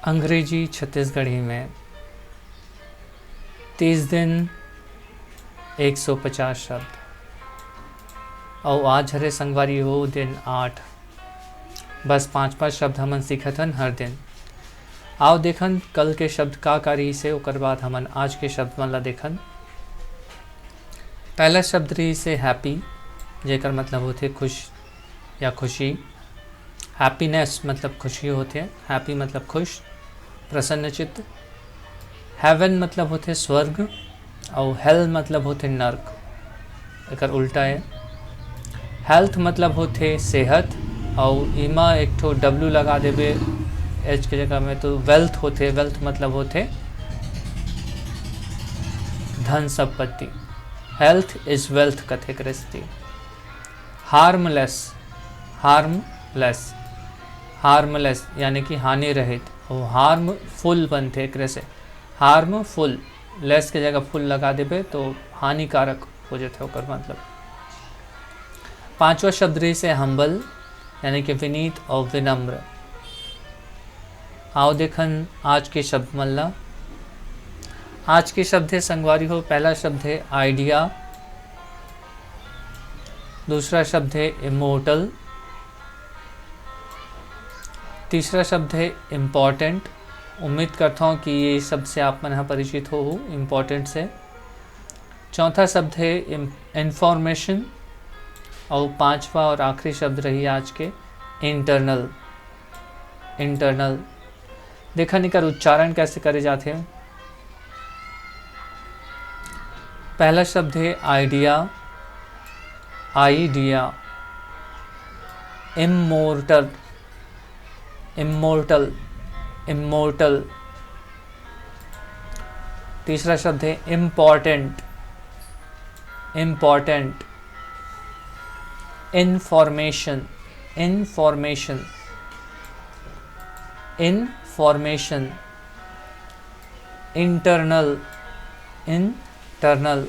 अंग्रेजी छत्तीसगढ़ी में 30 दिन 150 शब्द। और आज हरे संगवारी हो दिन 8, बस 5-5 शब्द हमन सीखथन हर दिन। आओ देखन कल के शब्द का रही से, ओकर बाद हमन आज के शब्द मन ला देखन। पहला शब्द रही से हैप्पी, जेकर मतलब होते खुश या खुशी। हैप्पीनेस मतलब खुशी होते, हैप्पी मतलब खुश, प्रसन्नचित्त। हेवन मतलब होते स्वर्ग, और हेल मतलब होते नर्क, एकर उल्टा है। हेल्थ मतलब होते सेहत, और इमा एक ठो डब्लू लगा देबे एच के जगह में तो वेल्थ होते। वेल्थ मतलब होते धन संपत्ति। हेल्थ इज वेल्थ कथे कृष्टि। हार्मलेस, हार्मलेस, हार्मलेस यानी कि हानि रहित, और हार्मफुल बनते एक से। हार्मफुल, लेस के जगह फुल लगा देबे तो हानिकारक हो जाते ओकर मतलब। पांचवा शब्द रही से हम्बल, यानी कि विनीत और विनम्र। आओ देखन आज के शब्द मल्ला। आज के शब्द है संगवारी हो। पहला शब्द है आइडिया, दूसरा शब्द है इमोर्टल, तीसरा शब्द है इम्पॉर्टेंट। उम्मीद करता हूँ कि ये शब्द से आप मन परिचित हो इम्पॉर्टेंट से। चौथा शब्द है इंफॉर्मेशन, और पांचवा और आखिरी शब्द रही आज के इंटरनल। इंटरनल देखा निकर उच्चारण कैसे करे जाते हैं। पहला शब्द है idea, idea. Immortal, immortal, immortal. तीसरा शब्द है important, important. Information, information, information. Internal, internal.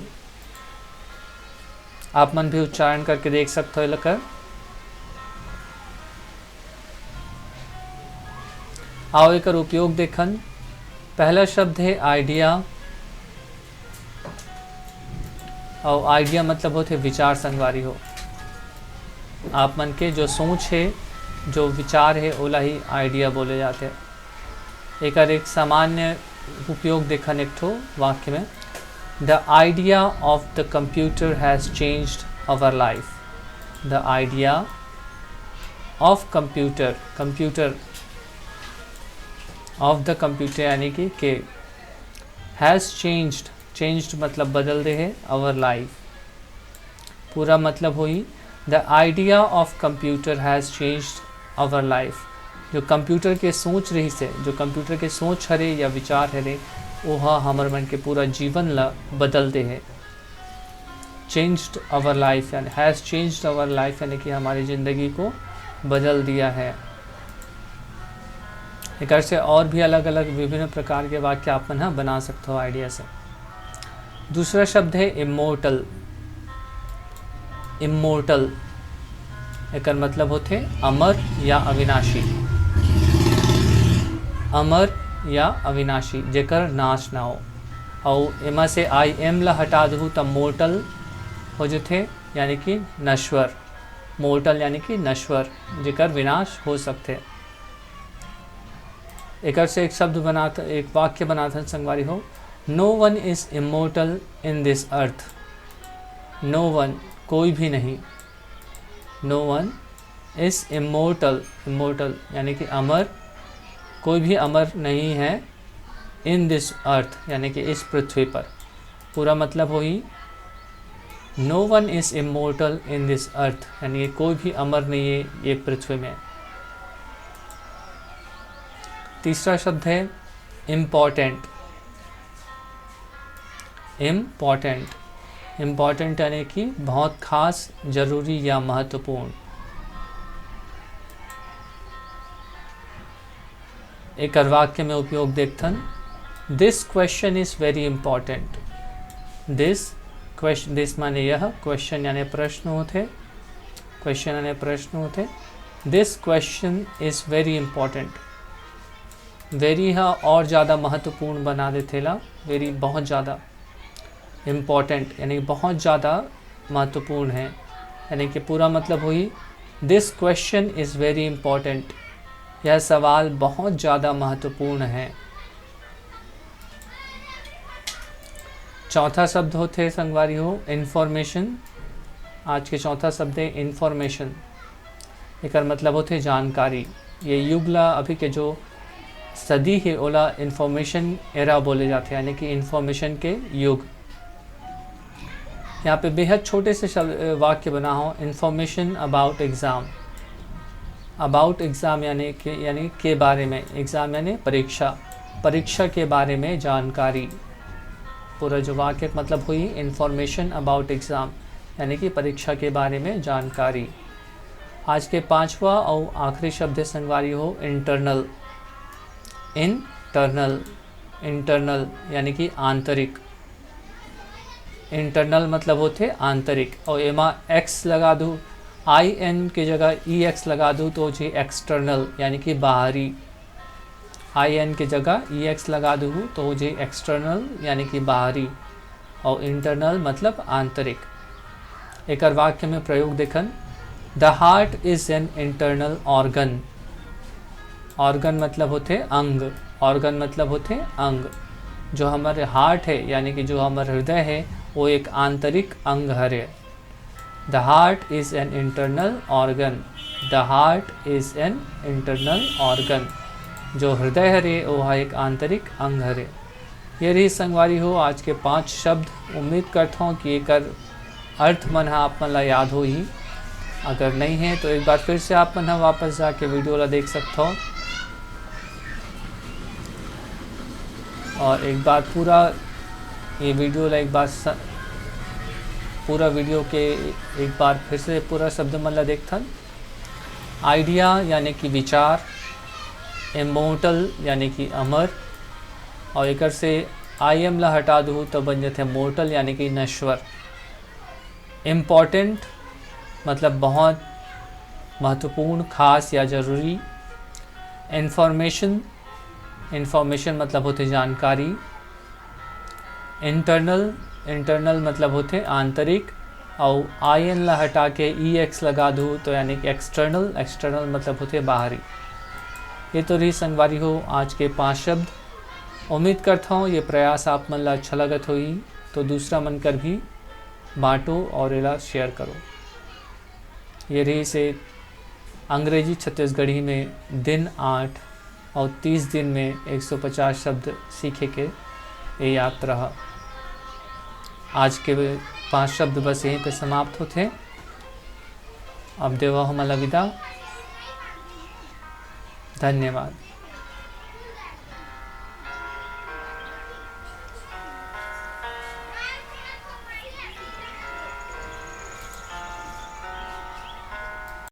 आप मन भी उच्चारण करके देख सकते हो लकर। आओ एकर उपयोग देखन। पहला शब्द है आइडिया, और आइडिया मतलब होते विचार संगवारी हो। आप मन के जो सोच है, जो विचार है, ओला ही आइडिया बोले जाते हैं। एकर एक सामान्य उपयोग देखन एक ठो वाक्य में। The idea of the computer has changed our life. The idea of computer, computer of the computer यानी कि के। हैज़ चेंज्ड, चेंज्ड मतलब बदल दे है, आवर लाइफ पूरा मतलब हुई the idea of computer has changed our life. जो कंप्यूटर के सोच रही से, जो कंप्यूटर के सोच हरे या विचार हरे, वह हमर मन के पूरा जीवन ला बदल दे है। चेंज्ड आवर लाइफ यानी हैज़ चेंज्ड आवर लाइफ यानी कि हमारी ज़िंदगी को बदल दिया है। एक से और भी अलग अलग विभिन्न प्रकार के वाक्य आप मन बना सकते हो आइडिया से। दूसरा शब्द है इमोर्टल, इमोर्टल। एक मतलब होते अमर या अविनाशी, अमर या अविनाशी, जेकर नाश ना हो। और एमा से आई एम ला हटा दू तब मोर्टल हो जाते, यानी कि नश्वर। मोर्टल यानी कि नश्वर, जेकर विनाश हो सकते। एक से एक शब्द बनाता, एक वाक्य बनाता संगवारी हो। No one is immortal in this earth. No one, कोई भी नहीं। No one is immortal, immortal यानी कि अमर, कोई भी अमर नहीं है। इन दिस अर्थ यानी कि इस पृथ्वी पर। पूरा मतलब हो ही no one is immortal in this earth यानी कोई भी अमर नहीं है ये पृथ्वी में। तीसरा शब्द है इम्पॉर्टेंट, इम्पॉर्टेंट, इम्पॉर्टेंट यानी कि बहुत खास, जरूरी या महत्वपूर्ण। एक वाक्य में उपयोग देखथन। This question is very important. This question, this माने यह, क्वेश्चन यानी प्रश्न होते, क्वेश्चन यानी प्रश्न होते। This question is very important. Very हा और ज़्यादा महत्वपूर्ण बना देथेला, वेरी बहुत ज़्यादा इम्पॉर्टेंट यानी बहुत ज़्यादा महत्वपूर्ण है, यानी कि पूरा मतलब हुई this question is very important, यह सवाल बहुत ज़्यादा महत्वपूर्ण है। चौथा शब्द होते संगवारी हो इंफॉर्मेशन। आज के चौथा शब्द है इंफॉर्मेशन। एक मतलब होते जानकारी। ये युगला अभी के जो सदी है ओला इंफॉर्मेशन एरा बोले जाते हैं, यानी कि इंफॉर्मेशन के युग। यहाँ पे बेहद छोटे से वाक्य बना हो, information about exam. About exam यानी के बारे में, एग्ज़ाम यानी परीक्षा, परीक्षा के बारे में जानकारी। पूरा जो वाक्य मतलब हुई इंफॉर्मेशन अबाउट एग्ज़ाम, यानी कि परीक्षा के बारे में जानकारी। आज के पांचवा और आखिरी शब्द संगवारी हो इंटरनल। इंटरनल, इंटरनल यानी कि आंतरिक। इंटरनल मतलब होते आंतरिक, और एमा एक्स लगा दूँ, आई एन की जगह ई एक्स लगा दूँ तो जी एक्सटर्नल यानी कि बाहरी। आई एन की जगह ई एक्स लगा दूँ तो जी एक्सटर्नल यानी कि बाहरी, और इंटरनल मतलब आंतरिक। एक वाक्य में प्रयोग देखन, the heart is an internal organ. Organ मतलब होते अंग, ऑर्गन मतलब होते अंग। जो हमारे हार्ट है यानी कि जो हमारा हृदय है वो एक आंतरिक अंग है। The heart is an internal organ, the heart is an internal organ. जो हृदय हरे वो है एक आंतरिक अंग हरे। ये रही संगवारी हो आज के 5 शब्द। उम्मीद करता हूँ कि एक अर्थ मन आप मन ला याद हो ही। अगर नहीं है तो एक बार फिर से आप मन वापस जाके वीडियो ला देख सकते हो, और एक बार पूरा ये वीडियो ला एक बार पूरा वीडियो के एक बार फिर से पूरा शब्द मन ला देखथन। आइडिया यानी कि विचार, इमोर्टल यानी कि अमर, और एक से आई एम ला हटा दूँ तो बन जाते मोर्टल यानी कि नश्वर। इम्पॉर्टेंट मतलब बहुत महत्वपूर्ण, खास या ज़रूरी। इंफॉर्मेशन, इंफॉर्मेशन मतलब होते जानकारी। इंटरनल, इंटरनल मतलब होते आंतरिक, और आई एन ला हटा के ई एक्स लगा दूँ तो यानी कि एक्सटर्नल, एक्सटर्नल मतलब होते बाहरी। ये तो रही संगवारी हो आज के 5 शब्द। उम्मीद करता हूँ ये प्रयास आप मन ला अच्छा लगत होई, तो दूसरा मन कर भी बांटो और इला शेयर करो। ये रही से अंग्रेजी छत्तीसगढ़ी में दिन 8 और 30 दिन में 150 शब्द सीखे के ये यात्रा। आज के 5 शब्द बस यहीं पे समाप्त होते। अब देवा हमारा विदा। धन्यवाद।